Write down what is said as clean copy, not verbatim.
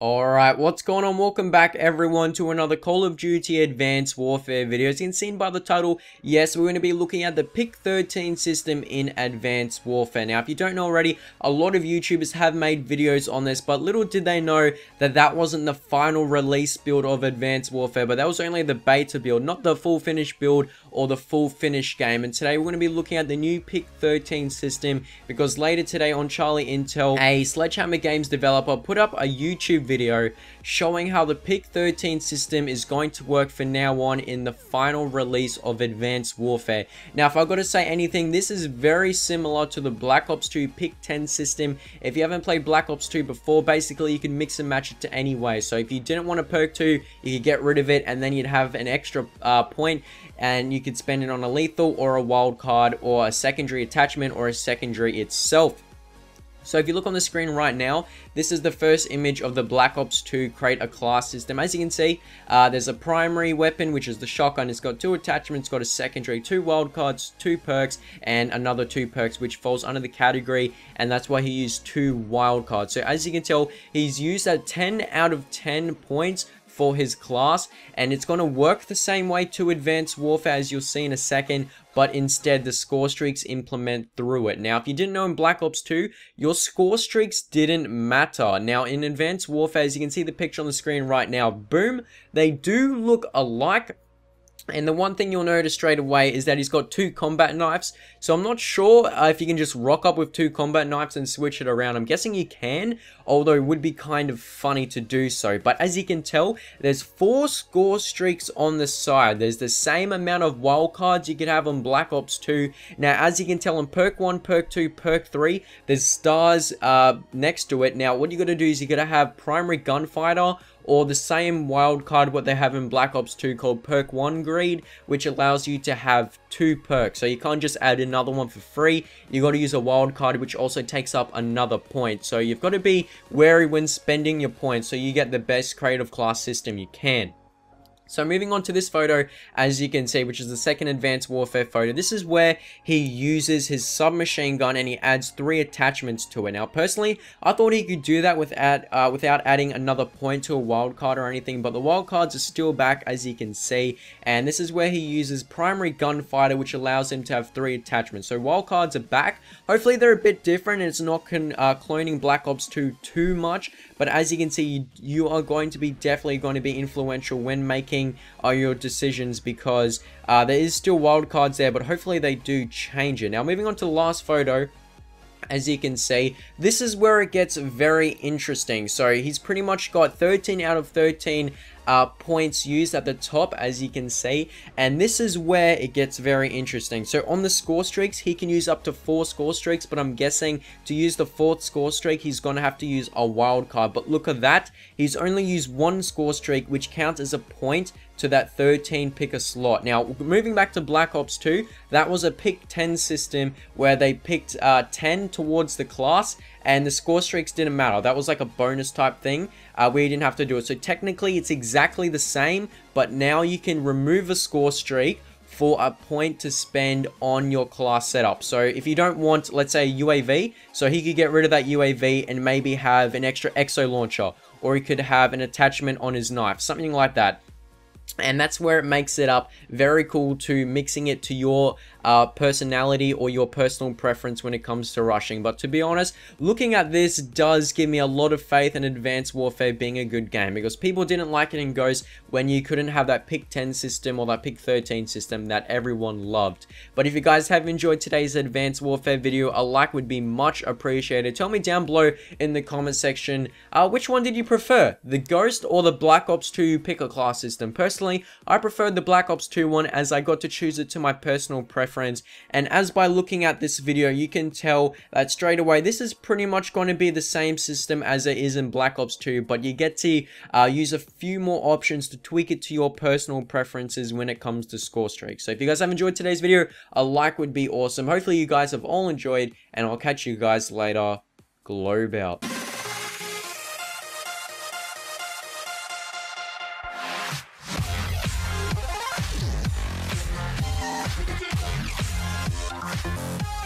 Alright, what's going on? Welcome back everyone to another Call of Duty Advanced Warfare video. As you can see by the title, yes, we're going to be looking at the Pick 13 system in Advanced Warfare. Now, if you don't know already, a lot of YouTubers have made videos on this, but little did they know that that wasn't the final release build of Advanced Warfare, but that was only the beta build, not the full finished build or the full finished game. And today we're going to be looking at the new Pick 13 system, because later today on Charlie Intel, a Sledgehammer Games developer put up a YouTube video showing how the Pick 13 system is going to work from now on in the final release of Advanced Warfare. Now, if I've got to say anything, this is very similar to the Black Ops 2 Pick 10 system. If you haven't played Black Ops 2 before, basically you can mix and match it to any way. So if you didn't want to perk 2, you could get rid of it, and then you'd have an extra point, and you could spend it on a lethal or a wild card or a secondary attachment or a secondary itself. So if you look on the screen right now, this is the first image of the Black Ops 2 Create a Class system. As you can see, there's a primary weapon, which is the shotgun. It's got 2 attachments, got a secondary, 2 wildcards, 2 perks, and another 2 perks, which falls under the category, and that's why he used 2 wildcards. So as you can tell, he's used at 10 out of 10 points for his class, and it's going to work the same way to Advanced Warfare, as you'll see in a second, but instead the score streaks implement through it. Now, if you didn't know, in Black Ops 2, your score streaks didn't matter. Now, in Advanced Warfare, as you can see the picture on the screen right now, boom, they do look alike. And the one thing you'll notice straight away is that he's got 2 combat knives. So I'm not sure if you can just rock up with 2 combat knives and switch it around. I'm guessing you can, although it would be kind of funny to do so. But as you can tell, there's 4 score streaks on the side. There's the same amount of wildcards you could have on Black Ops 2. Now, as you can tell on Perk 1, Perk 2, Perk 3, there's stars next to it. Now, what you got to do is you got to have Primary Gunfighter, or the same wildcard what they have in Black Ops 2 called Perk 1 Greed, which allows you to have 2 perks. So you can't just add another one for free. You got to use a wildcard, which also takes up another point. So you've got to be wary when spending your points so you get the best creative class system you can. So moving on to this photo, as you can see, which is the second Advanced Warfare photo, this is where he uses his submachine gun and he adds 3 attachments to it. Now, personally, I thought he could do that without adding another point to a wildcard or anything, but the wildcards are still back, as you can see, and this is where he uses Primary Gunfighter, which allows him to have 3 attachments. So wildcards are back. Hopefully they're a bit different and it's not cloning Black Ops 2 too much, but as you can see, you are going to be definitely going to be influential when making your decisions, because there is still wildcards there, but hopefully they do change it. Now, moving on to the last photo, as you can see, this is where it gets very interesting. So he's pretty much got 13 out of 13 points used at the top, as you can see, and this is where it gets very interesting. So on the score streaks, he can use up to 4 score streaks, but I'm guessing to use the 4th score streak, he's going to have to use a wild card. But look at that, he's only used 1 score streak, which counts as a point to that 13 picker slot. Now, moving back to Black Ops 2, that was a pick 10 system where they picked 10 towards the class, and the score streaks didn't matter. That was like a bonus type thing where you didn't have to do it. So technically it's exactly the same, but now you can remove a score streak for a point to spend on your class setup. So if you don't want, let's say, UAV, so he could get rid of that UAV and maybe have an extra exo launcher, or he could have an attachment on his knife, something like that. And that's where it makes it up very cool to mixing it to your personality or your personal preference when it comes to rushing. But to be honest, looking at this does give me a lot of faith in Advanced Warfare being a good game, because people didn't like it in Ghost when you couldn't have that Pick 10 system or that Pick 13 system that everyone loved. But if you guys have enjoyed today's Advanced Warfare video, a like would be much appreciated. Tell me down below in the comment section, which one did you prefer, the Ghost or the Black Ops 2 Pick a Class system? Personally, I preferred the Black Ops 2 one, as I got to choose it to my personal preference. And as by looking at this video, you can tell that straight away this is pretty much going to be the same system as it is in Black Ops 2, but you get to use a few more options to tweak it to your personal preferences when it comes to score streaks. So if you guys have enjoyed today's video, a like would be awesome. Hopefully you guys have all enjoyed, and I'll catch you guys later. Globe out. We'll be right back.